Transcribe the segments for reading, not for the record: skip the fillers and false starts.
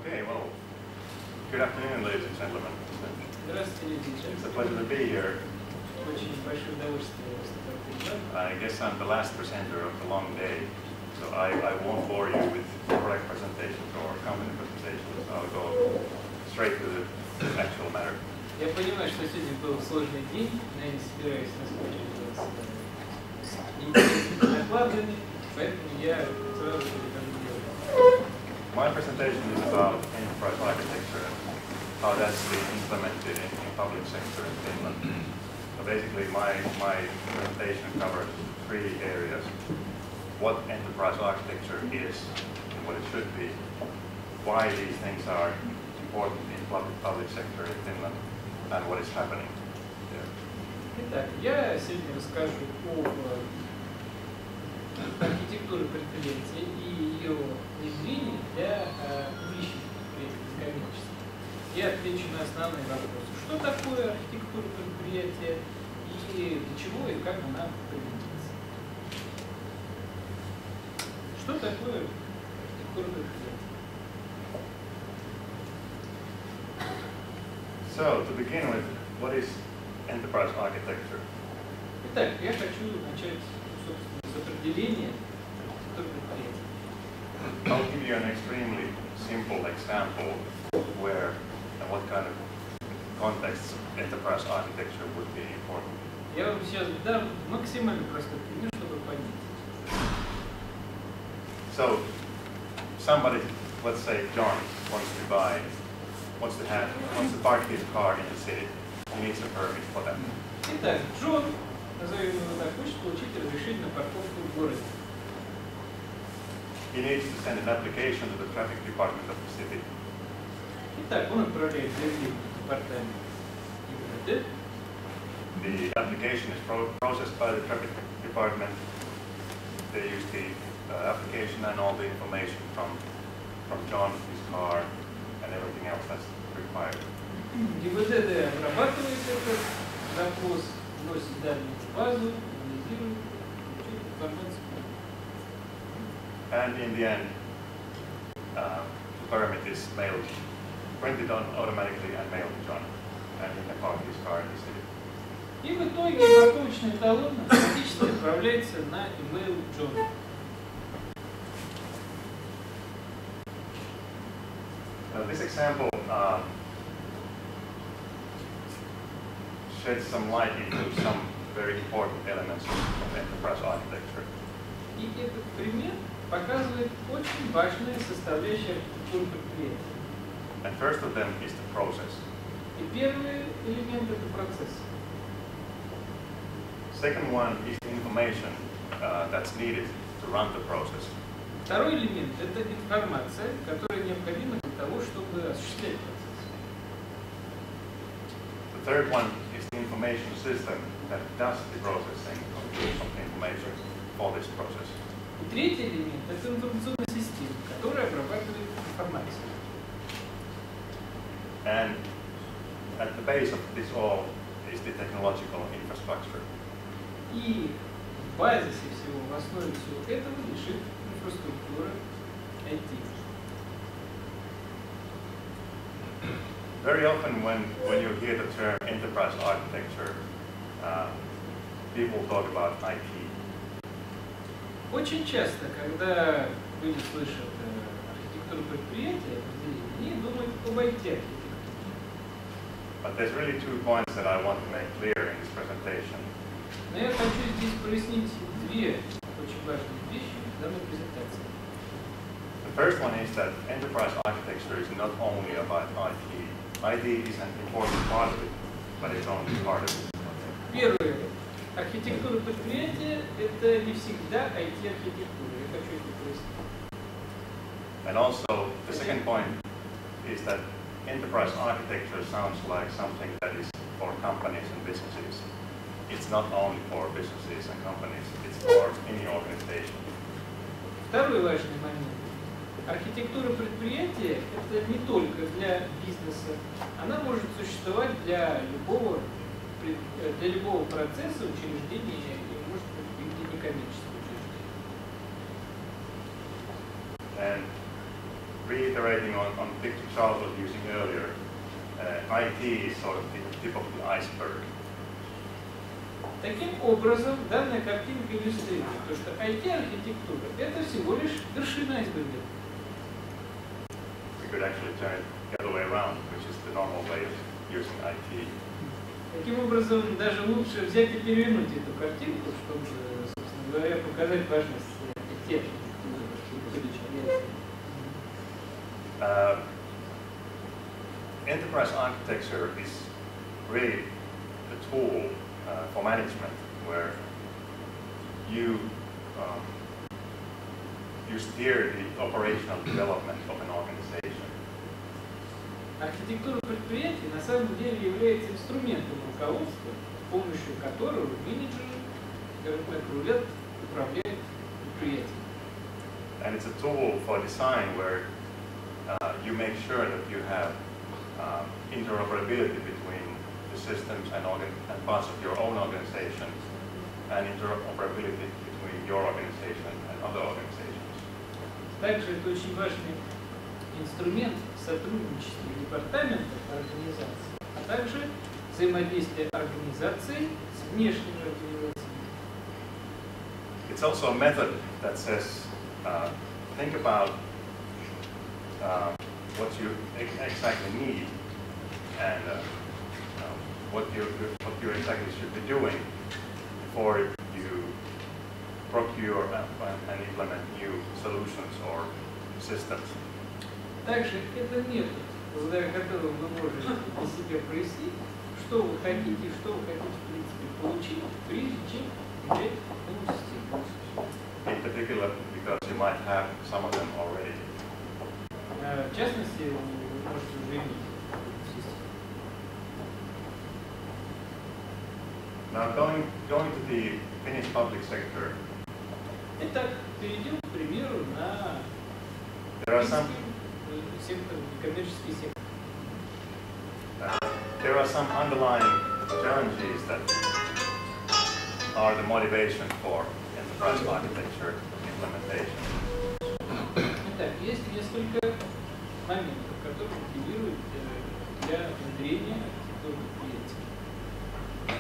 Okay, well, good afternoon, ladies and gentlemen. Здравствуйте, леди и джентльмены. It's a pleasure to be here. Очень большое удовольствие выступать перед вами. I guess I'm the last presenter of the long day, so I won't bore you with correct presentations or company presentations. I'll go straight to the actual matter. Я понимаю, что сегодня был сложный день, но я не собираюсь наскучить вас интересными докладами, поэтому я сразу перейду к делу. My presentation is about enterprise architecture and how that's being implemented in public sector in Finland. So basically my presentation covers three areas. What enterprise architecture is and what it should be, why these things are important in public sector in Finland, and what is happening there. Итак, я сегодня расскажу о архитектуре предприятия и ее внедрении для публичных предприятий, коммерческих. Я отвечу на основные вопросы. Что такое архитектура предприятия и для чего и как она применяется? Что такое архитектура предприятия? So, to begin with, what is enterprise architecture? Итак, я хочу начать, собственно, с определения архитектуры предприятия. I'll give you an extremely simple example where and what kind of context enterprise architecture would be important. Я вам сейчас дам максимально простой пример, чтобы понять. So, somebody, let's say John, wants to park his car in the city. He needs a permit for that. Итак, Джон, назовем его так, хочет получить разрешение на парковку в городе. He needs to send an application to the traffic department of the city. Итак, он отправляет заявление в департамент ГИБДД. The application is processed by the traffic department. They use the application and all the information from John, his car, and everything else that's required. ГИБДД обрабатывает этот запрос, вносит данные в базу, анализирует, получает информацию. And in the end, the permit is printed on automatically and mailed to John, and he can park his car in the city. И в итоге парковочный талон автоматически отправляется на email Джона. This example sheds some light into some very important elements of enterprise architecture. И этот пример показывает очень важные составляющие архитектуры предприятия. And first of them is the process. И первый элемент – это процесс. Second one is the information that's needed to run the process. Второй элемент – это информация, которая необходима для того, чтобы осуществлять процесс. The third one is the information system that does the processing of the information for this process. И третий элемент – это информационная система, которая обрабатывает информацию. And at the base of this all is the technological infrastructure. И в базисе всего, в основе всего этого лежит инфраструктура IT. Very often when you hear the term enterprise architecture, people talk about IT. Очень часто, когда люди слышат архитектуру предприятия, они думают об IT-архитектуре. But there's really 2 points that I want to make clear in this presentation. Но я хочу здесь прояснить две очень важные вещи в данной презентации. The first one is that enterprise architecture is not only about IT. IT is an important part of it, but it's only part of it. Первое. Архитектура предприятия – это не всегда IT-архитектура. Я хочу это прояснить. And also, the second point is that enterprise architecture sounds like something that is for companies and businesses. It's not only for businesses and companies, it's for any organization. Второй важный момент. Архитектура предприятия – это не только для бизнеса. Она может существовать для любого процесса, учреждения и, может быть, для некоммерческого учреждения. And reiterating on the picture Charles was using earlier, IT is sort of the tip of the iceberg. Таким образом, данная картинка иллюстрирует то, что IT-архитектура – это всего лишь вершина айсберга. We could actually turn it the other way around, which is the normal way of using IT. Таким образом, даже лучше взять и перевернуть эту картинку, чтобы, собственно говоря, показать важность IT-архитектуры. Enterprise architecture is really a tool for management, where you steer the operational development of an organization. Архитектура предприятий на самом деле является инструментом руководства, с помощью которого менеджеры, скажем так, рулят, управляют предприятием. And it's a tool for design where you make sure that you have interoperability between the systems and parts of your own organization, and interoperability between your organization and other organizations. Также это очень важный инструмент сотрудничества департаментов организации, а также взаимодействия организации с внешними организациями. It's also a method that says, think about what you exactly need and what you exactly should be doing before you procure and implement new solutions or systems. Также это метод, благодаря которому вы можете для себя прояснить, что вы хотите, в принципе, получить, прежде чем взять новую систему. In particular, because you might have some of them already. В частности, вы можете уже иметь систему. Now, going to the Finnish public sector. Итак, перейдем, к примеру, на сектор, коммерческий сектор. There are some underlying challenges that are the motivation for enterprise architecture implementation. Итак, есть несколько моментов, которые мотивируют для внедрения архитектуры предприятий.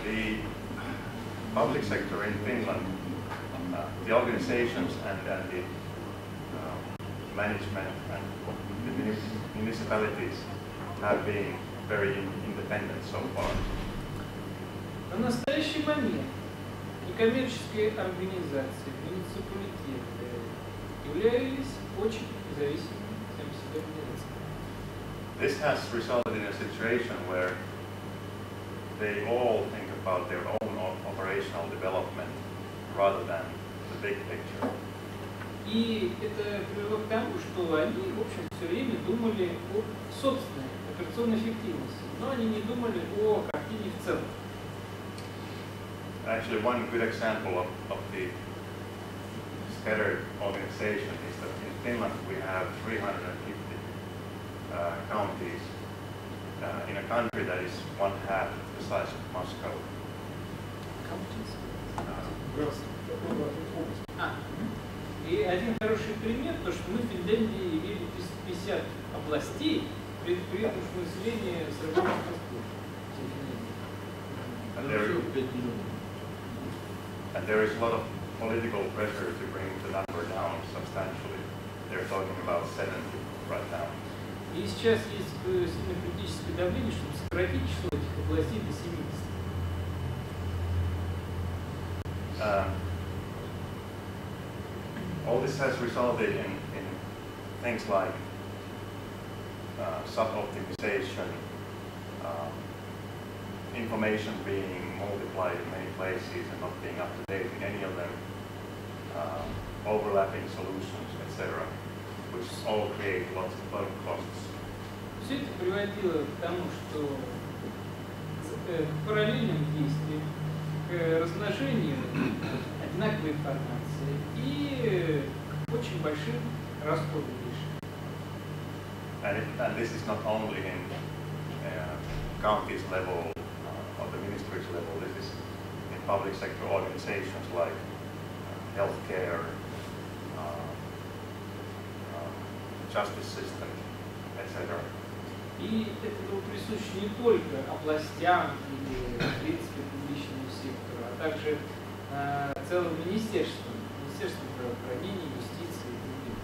The public sector in Finland, the organizations and the management and the municipalities have been very independent so far. На настоящий момент некоммерческие организации, муниципалитеты являлись очень независимыми сами себе организациями. This has resulted in a situation where they all think about their own operational development rather than the big picture. И это привело к тому, что они, в общем, все время думали о собственной операционной эффективности, но они не думали о картине в целом. Actually, one good example of the scattered organization is that in Finland we have 350 counties in a country that is 1/2 the size of Moscow. И один хороший пример, то, что мы в Финляндии имели 350 областей, при этом население сравнительно с Москвой. And there is a lot of political pressure to bring the number down substantially. They're talking about 70 right now. И сейчас есть сильное политическое давление, чтобы сократить число этих областей до 70. All this has resulted in things like sub-optimization, information being multiplied in many places and not being up to date in any of them, overlapping solutions, etc., which all create lots of costs. Все это приводило к тому, что к параллельным действиям, к размножению одинаковой информации и очень большим расходам лишним. And this is not only in counties level or the ministries level. This is in public sector organizations like healthcare, justice system, etc. И это было присуще не только областям или, в принципе, публичному сектору, а также целым министерствам, министерствам здравоохранения, юстиции и другим.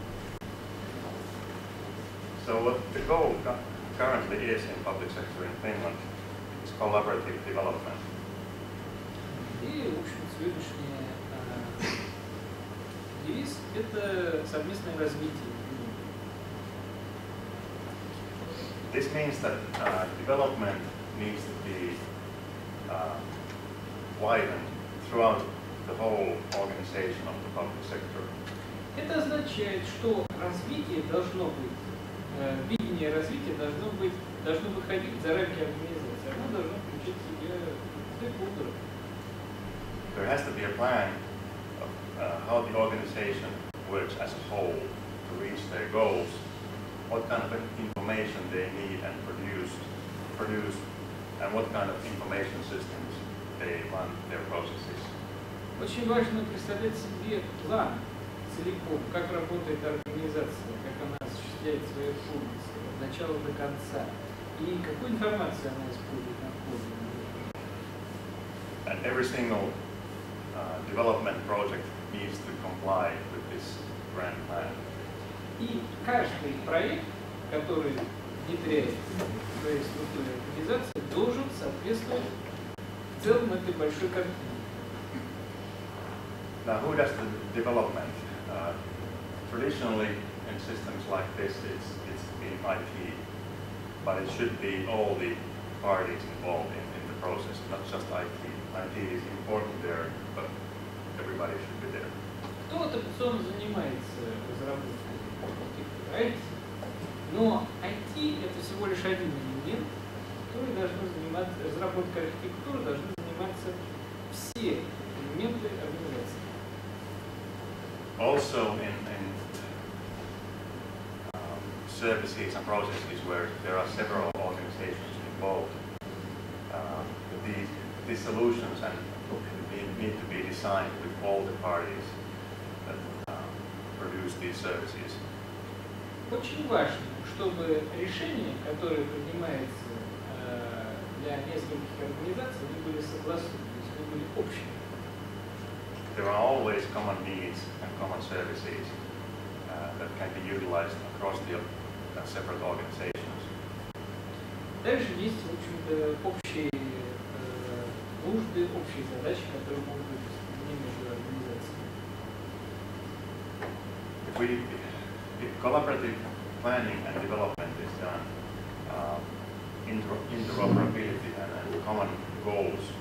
So what the goal currently is in public sector in Finland is collaborative development. И, в общем, сегодняшний девиз – это совместное развитие. This means that development needs to be widened throughout the whole organization of the public sector. Это означает, что развитие должно быть, видение развития должно выходить за рамки организации. Оно должно включать в себя стейкхолдеров. There has to be a plan of how the organization works as a whole to reach their goals, what kind of information they need and produce, and what kind of information systems they run their processes. Очень важно представлять себе план целиком, как работает организация, как она осуществляет свои функции от начала до конца, и какую информацию она использует на входе. And every single development project needs to comply with this grand plan. И каждый проект, который внедряет в своей структуре организации, должен соответствовать в целом этой большой картине. Now, who does the development? Traditionally, in systems like this, it's in IT, but it should be all the parties involved in the process, not just IT. IT is important there, but everybody should be there. Кто традиционно занимается разработкой архитектуры? IT. Но IT это всего лишь один элемент, который должны заниматься, разработкой архитектуры должны заниматься все элементы организации. Also in services and processes where there are several organizations involved, these solutions need to be designed with all the parties that produce these services. Очень важно, чтобы решения, которые принимаются для нескольких организаций, они были согласованы, то есть они были общими. There are always common needs and common services that can be utilized across the separate organizations. Также есть, в общем-то, общие нужды, общие задачи, которые могут быть распределены между организациями. If collaborative planning and development is done, interoperability and common goals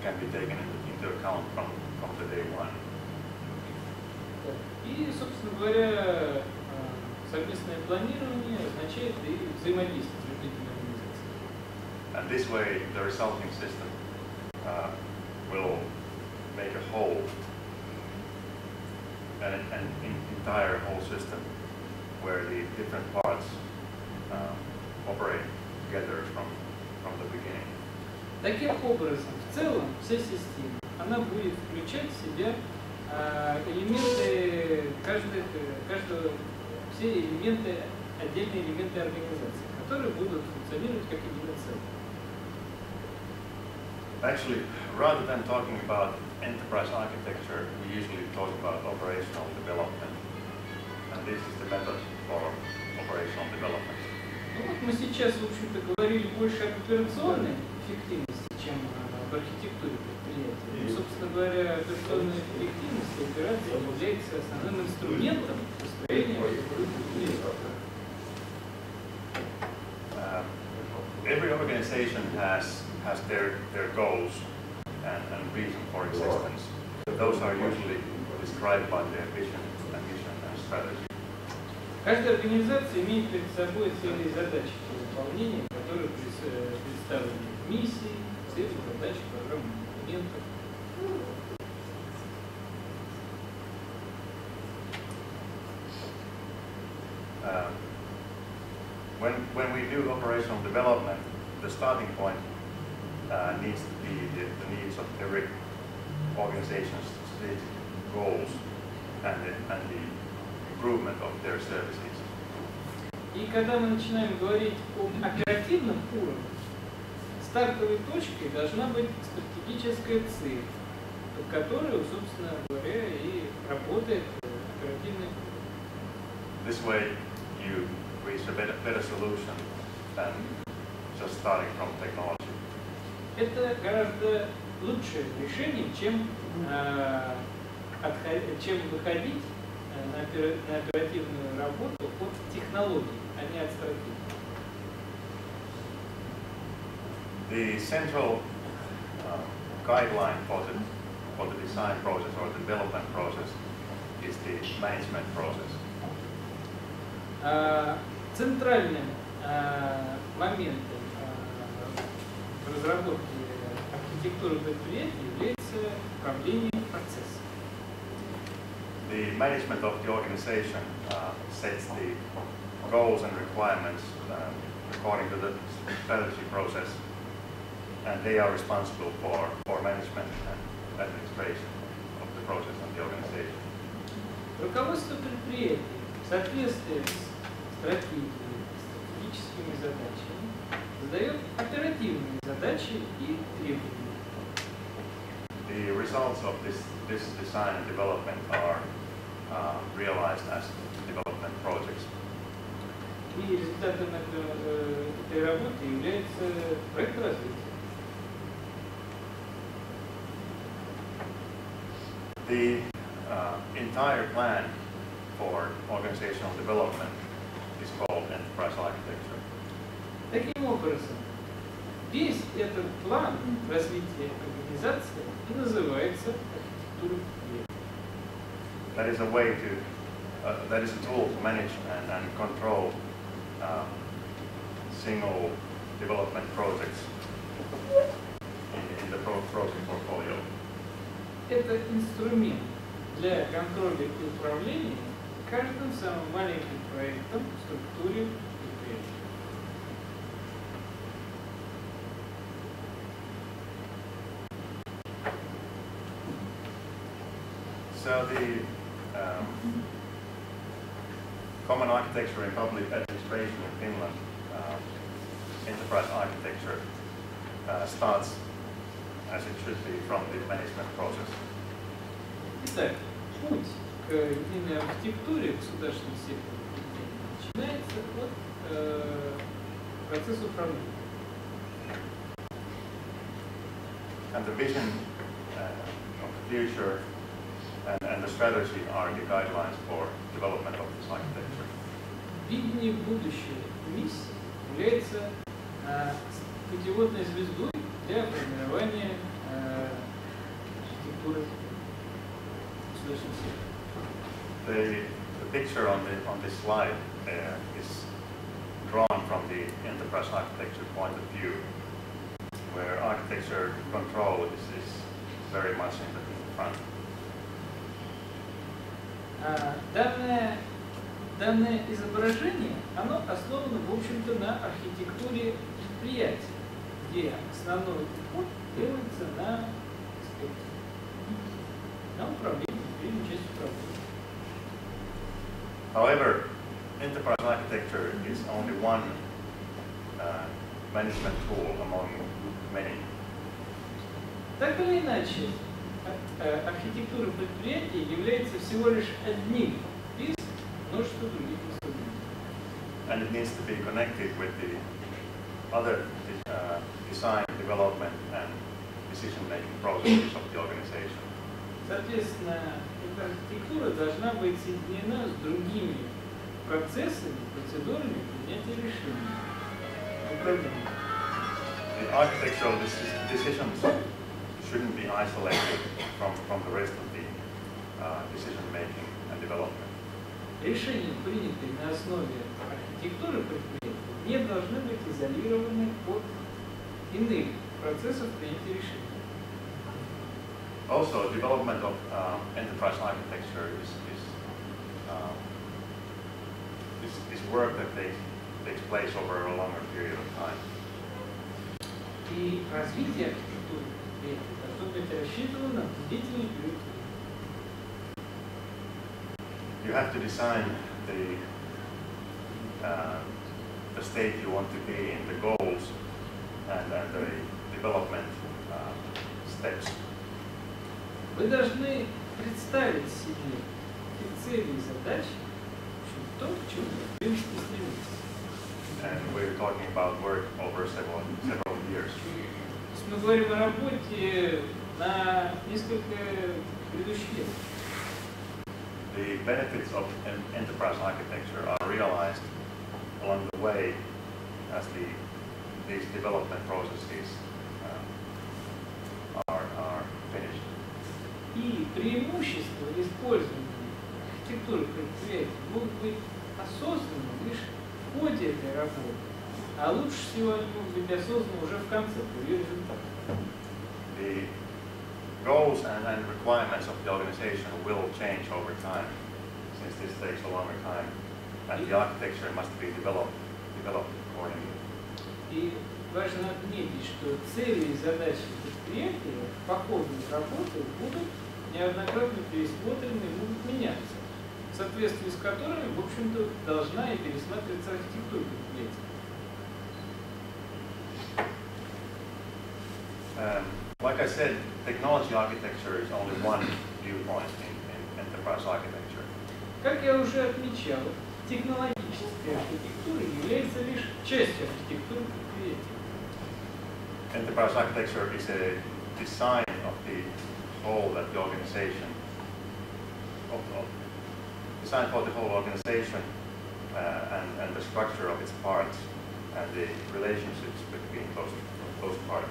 can be taken into account from the day one. И, собственно говоря, совместное планирование означает и взаимодействие между этими организациями. And this way, the resulting system will make a whole, an entire whole system where the different parts operate together from the beginning. Таким образом, в целом, вся система, она будет включать в себя элементы все элементы, отдельные элементы организации, которые будут функционировать как единое целое. Actually, rather than talking about enterprise architecture, we usually talk about operational development. And this is the method for operational development. Ну вот мы сейчас, в общем-то, говорили больше об операционной эффективности, чем об архитектуре предприятия. И, собственно говоря, операционная эффективность и операция является основным инструментом построения архитектуры. Every organization has their goals and reason for existence. Those are usually described by their vision and strategy. Каждая организация имеет перед собой цели и задачи по выполнению, которые представлены в миссии, цели, задачи, программы, документах. When we do operational development, the starting point needs to be the needs of every organization's strategic goals and the improvement of their services. И когда мы начинаем говорить об оперативном уровне, стартовой точкой должна быть стратегическая цель, под которую, собственно говоря, и работает оперативный уровень. This way you reach a better solution than just starting from technology. Это гораздо лучшее решение, чем выходить на оперативную работу от технологий, а не от стратегии. The central guideline for the design process or development process is the management process. Центральным моментом в разработке архитектуры предприятий является управление процессом. The management of the organization sets the goals and requirements according to the strategy process, and they are responsible for management and administration of the process and the organization. Руководство предприятий в соответствии с стратегией, стратегическими задачами задает оперативные задачи и требования. The results of this design and development are realized as development projects. И результатом этой работы является проект развития. The entire plan for organizational development is called enterprise architecture. Таким образом, весь этот план развития организации и называется архитектурой предприятия. That is a way to, that is a tool to manage and control single development projects in the project portfolio. Это инструмент для контроля и управления каждым самым маленьким проектом в структуре предприятия. So the common architecture in public administration in Finland, enterprise architecture, starts as it should be from the management process. Итак, путь к единой архитектуре государственного сектора начинается от процесса управления. And the vision of the future and the strategy are the guidelines for development of this architecture. Видение будущего миссии является путеводной звездой для формирования архитектуры государственного сектора. The picture on this slide is drawn from the enterprise architecture point of view, where architecture control is very much in the front. Данное изображение, оно основано, в общем-то, на архитектуре предприятия, где основной упор делается на управление, первую часть управления. However, enterprise architecture is only one management tool among many. Так или иначе, архитектура предприятия является всего лишь одним из множества других инструментов. And it needs to be connected with the other design, development, and decision-making processes of the organization. Соответственно, эта архитектура должна быть соединена с другими процессами, процедурами принятия решений. Управления. The architectural decisions shouldn't be isolated from the rest of the decision-making and development. Решения, принятые на основе архитектуры предприятия, не должны быть изолированы от иных процессов принятия решений. Also, development of enterprise architecture is work that takes place over a longer period of time. И развитие архитектуры предприятия должно быть рассчитано на длительный период. You have to design the the state you want to be in, the goals and the development steps. Вы должны представить себе цели и задачи, то, к чему вы, в принципе, стремитесь. And we're talking about work over several years. То есть мы говорим о работе на несколько предыдущих лет. The benefits of enterprise architecture are realized along the way as these development processes are finished. И преимущества использования архитектуры предприятий могут быть осознаны лишь в ходе этой работы, а лучше всего они могут быть осознаны уже в конце, при ее результате. The goals and requirements of the organization will change over time, since this takes a longer time, and the architecture must be developed accordingly. И важно отметить, что цели и задачи предприятия по ходу работы будут неоднократно пересмотрены и будут меняться, в соответствии с которыми, в общем-то, должна и пересматриваться архитектура предприятия. Like I said, technology architecture is only one viewpoint in enterprise architecture. Как я уже отмечал, технологическая архитектура является лишь частью архитектуры предприятия. Enterprise architecture is a design of the whole that the organization, design for the whole organization and the structure of its parts and the relationships between those parts.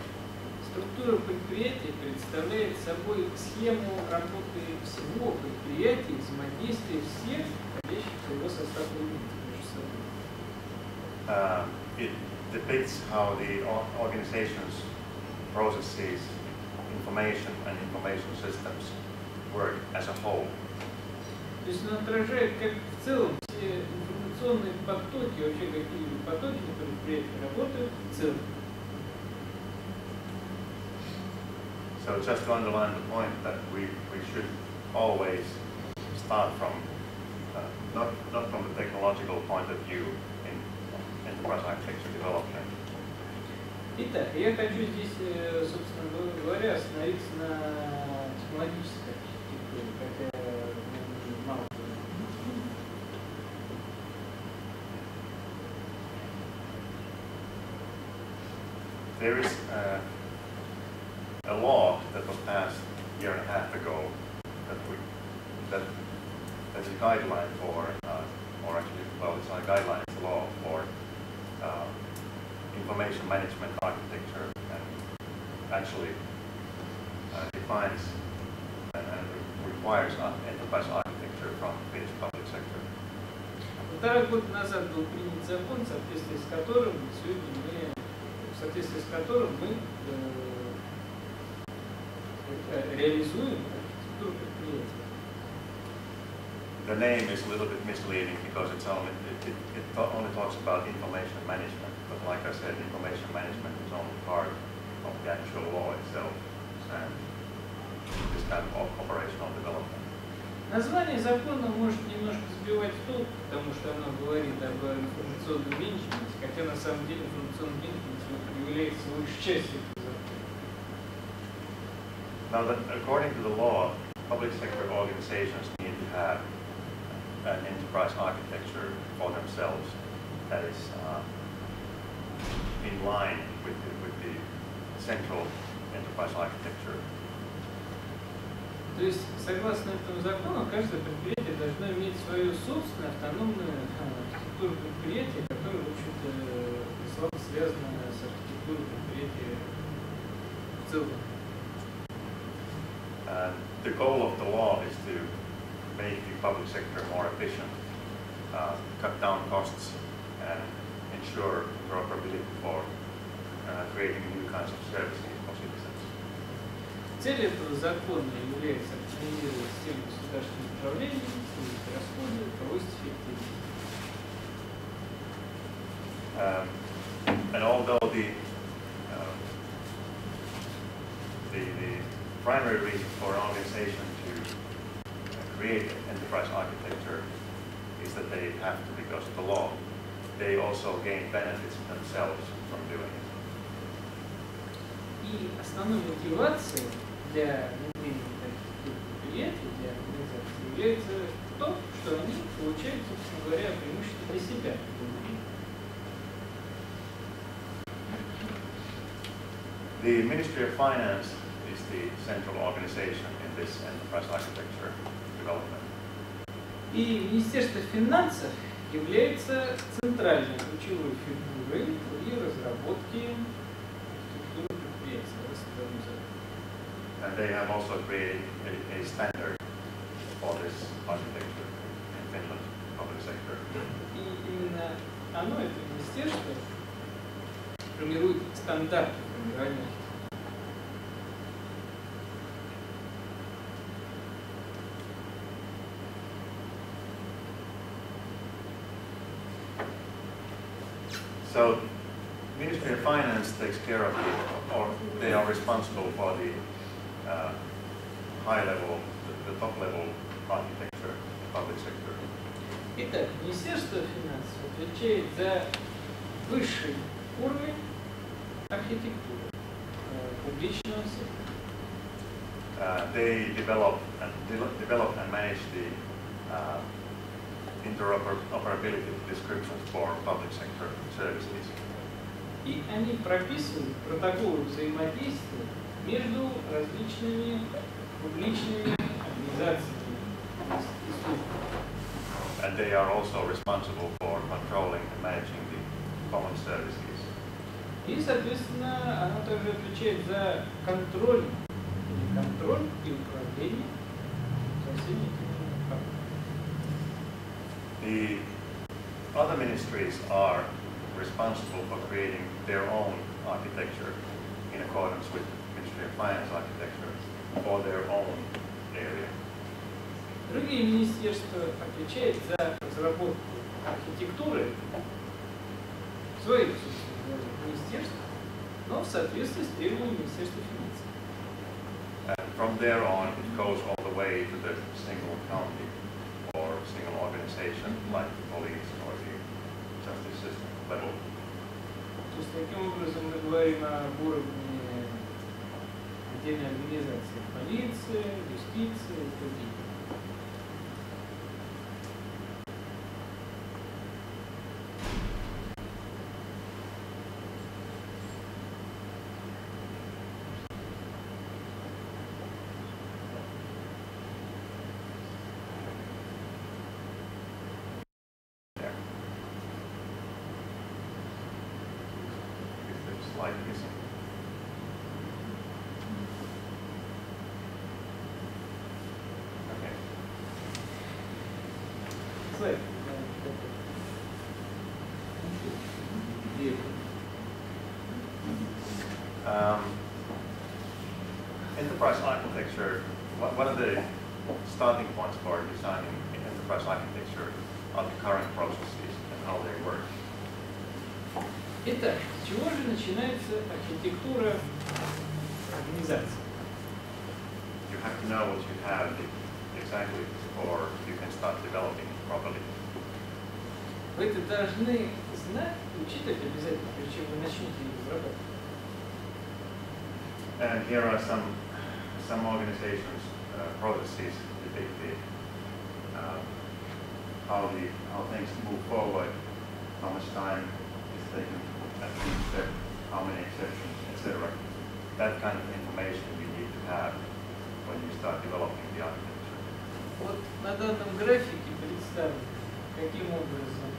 Структура предприятия представляет собой схему работы всего предприятия, взаимодействия всех входящих в его состав элементов между собой. It depicts how the organization's processes, information and information systems work as a whole. То есть она отражает, как в целом все информационные потоки, вообще какие-либо потоки на предприятии работают в целом. So just to underline the point that we should always start from not from the technological point of view in enterprise architecture development. Итак, я хочу здесь, собственно говоря, остановиться на технологической архитектуре, хотя мало. There is a law that was passed a year and a half ago that is a guideline for, or actually, well, it's not a guideline, it's a law for information management architecture, and actually defines and requires enterprise architecture from the Finnish public sector. 1,5 года назад был принят закон, в соответствии с которым мы реализуем архитектуру предприятия. The name is a little bit misleading because it only talks about information management, but like I said, information management is only part of the actual law itself and this kind of operational development. Название закона может немножко сбивать с толку, потому что оно говорит об информационном менеджменте, хотя на самом деле информационный менеджмент является всего лишь частью этого закона. Now, according to the law, public sector organizations need to have an enterprise architecture for themselves that is in line with the central enterprise architecture. То есть, согласно этому закону, каждое предприятие должно иметь свою собственную автономную архитектуру предприятия, которая, в общем-то, слабо связана с архитектурой предприятия в целом. The goal of the law is to make the public sector more efficient, cut down costs, and ensure interoperability for creating new kinds of services for citizens. Целью этого закона является оптимизировать систему государственного управления, снизить расходы, повысить эффективность. And although the primary reason for an organization to create enterprise architecture is that they have to because of the law, they also gain benefits themselves from doing it. И основной мотивацией для внедрения таких предприятий, для организации, является то, что они получают, собственно говоря, преимущество для себя. The Ministry of Finance is the central organization in this enterprise architecture development. И Министерство финансов является центральной ключевой фигурой при разработке структуры предприятия. And they have also created a standard for this architecture in Finland, public sector. И именно оно, это министерство, формирует стандарты формирования. So, Ministry of Finance takes care of the, or they are responsible for the high level, the top level architecture in the public sector. Итак, Министерство финансов отвечает за высший уровень архитектуры публичного сектора. They develop and manage the interoperability descriptions for public sector services. И они прописывают протоколы взаимодействия между различными публичными организациями и службами. And they are also responsible for controlling and managing the common services. И, соответственно, она также отвечает за контроль и управление со всеми этими факторами. The other ministries are responsible for creating their own architecture in accordance with Ministry of Finance architecture for their own area. Другие министерства отвечают за разработку архитектуры своих министерств, но в соответствии с требованиями Министерства финансов. And from there on, it goes all the way to the single county or single organization like the police or the justice system level. То есть, таким образом, мы говорим об уровне отдельной организации: полиция, юстиция и другие. Like missing. Okay. Слайд. Enterprise architecture, one of the starting points for designing enterprise architecture are the current processes and how they work. Итак, с чего же начинается архитектура организации? You have to know what you have exactly before you can start developing it properly. Вы это должны знать, учитывать обязательно, прежде чем вы начнете ее разрабатывать. And here are some organizations' processes depicted, how things move forward, how much time is taken at each step, how many exceptions, etc. That kind of information you need to have when you start developing the architecture. Вот на данном графике представлено, каким образом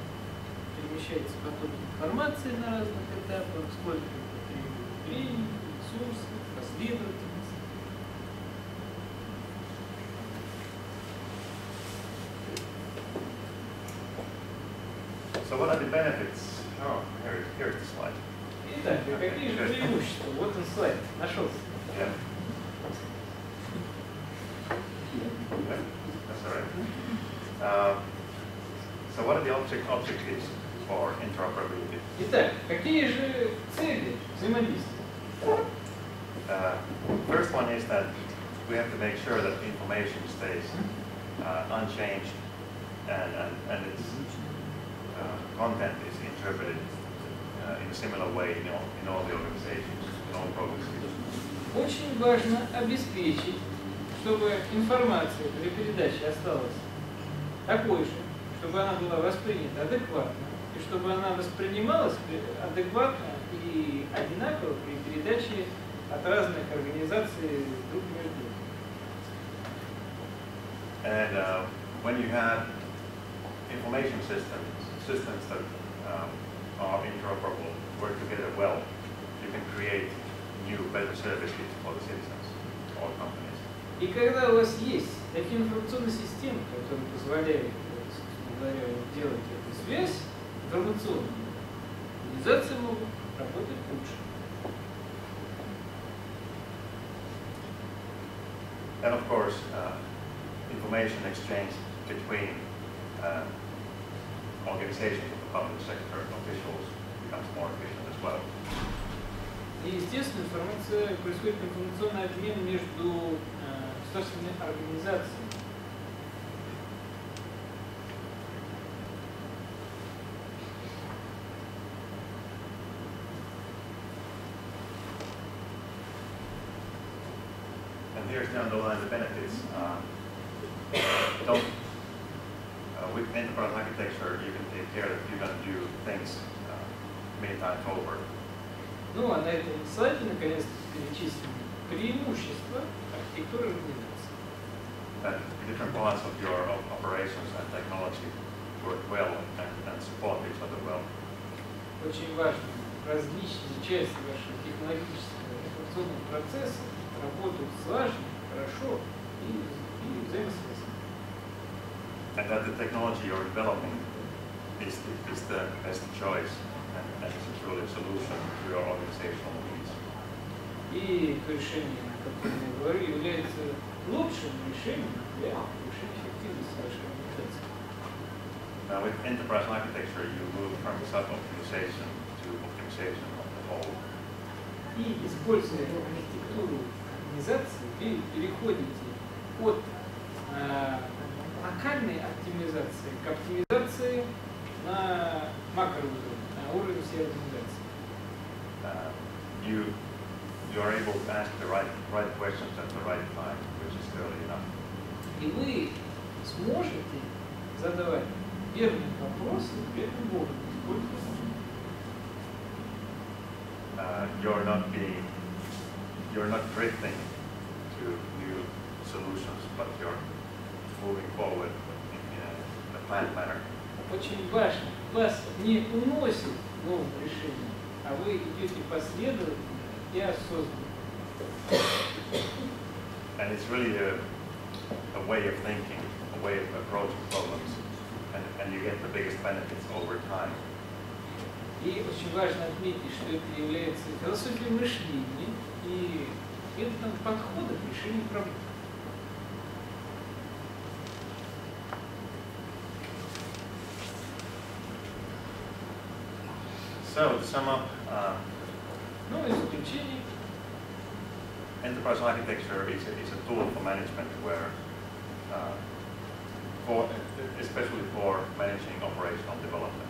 перемещается поток информации на разных этапах, сколько это требует времени, ресурсов, последовательности. So what are the benefits? Oh, here's the slide. Итак, какие же преимущества? Вот он слайд, нашелся. Yeah. That's all right. So what are the objectives for interoperability? Итак, какие же цели взаимодействия? First one is that we have to make sure that the information stays unchanged and it's content is interpreted in a similar way in all the organizations, in all programs. Очень важно обеспечить, чтобы информация при передаче осталась такой же, чтобы она была воспринята адекватно, и чтобы она воспринималась адекватно и одинаково при передаче от разных организаций друг между другом. And when you have information systems that are interoperable, work together well, you can create new, better services for the citizens or companies. И когда у вас есть такие информационные системы, которые позволяют, собственно говоря, делать эту связь информационную, организации могут работать лучше. And of course, information exchange between organizations of the public sector officials becomes more efficient as well. И, естественно, происходит информационный обмен между государственными организациями. And here's the underlying benefits. With enterprise architecture, you can take care that you're going to do things many times over. Ну, а на этом слайде, наконец-то, перечислены преимущества архитектуры организации. That different parts of your operations and technology work well and support each other well. Очень важно, различные части вашего технологического и информационного процесса работают слаженно, хорошо и взаимосвязаны. And that the technology you're developing is the best choice and is truly a solution to your organizational needs. И то решение, о котором я говорю, является лучшим решением для повышения эффективности вашей организации. Now with enterprise architecture, you move from sub-optimization to optimization of the whole. И используя архитектуру организации, вы переходите от локальной оптимизации к оптимизации на макроуровне, на уровне всей организации. You are able to ask the right questions at the right time, which is early enough. И вы сможете задавать верные вопросы верным образом. You're not drifting to new solutions, but you're moving forward in a planned manner. Очень важно, вас не уносит новым решением, а вы идете последовательно и осознанно. And it's really a way of thinking, a way of approaching problems, and you get the biggest benefits over time. И очень важно отметить, что это является философией мышления и методом подхода к решению проблем. So to sum up, Ну и в заключение, enterprise architecture is a tool for management where, especially for managing operational development.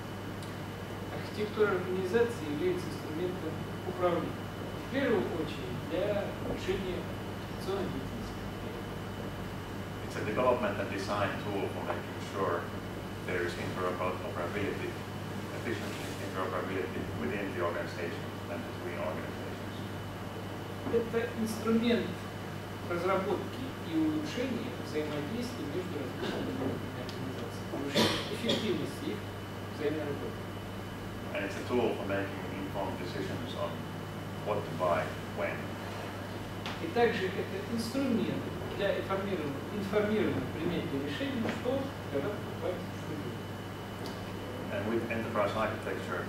архитектура организации является инструментом управления. В первую очередь для улучшения организационной деятельности. It's a development and design tool for making sure there is interoperability, efficient interoperability within the organization and between organizations. Это инструмент разработки и улучшения взаимодействия между различными организациями, повышения эффективности их взаимной работы. And it's a tool for making informed decisions on what to buy, when. И также это инструмент для информированного принятия решений, что когда покупать, что делать. And with enterprise architecture,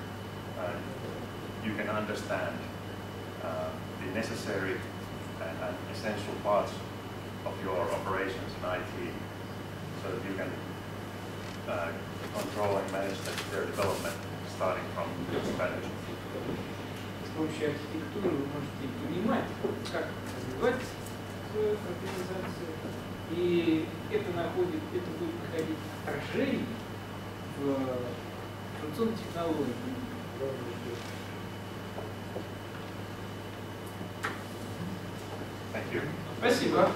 you can understand the necessary and essential parts of your operations in IT, so that you can control and manage their development starting from scratch. С помощью архитектуры вы можете понимать, как развивать свою организацию, и это будет находить отражение в информационные технологии. Thank you. Спасибо.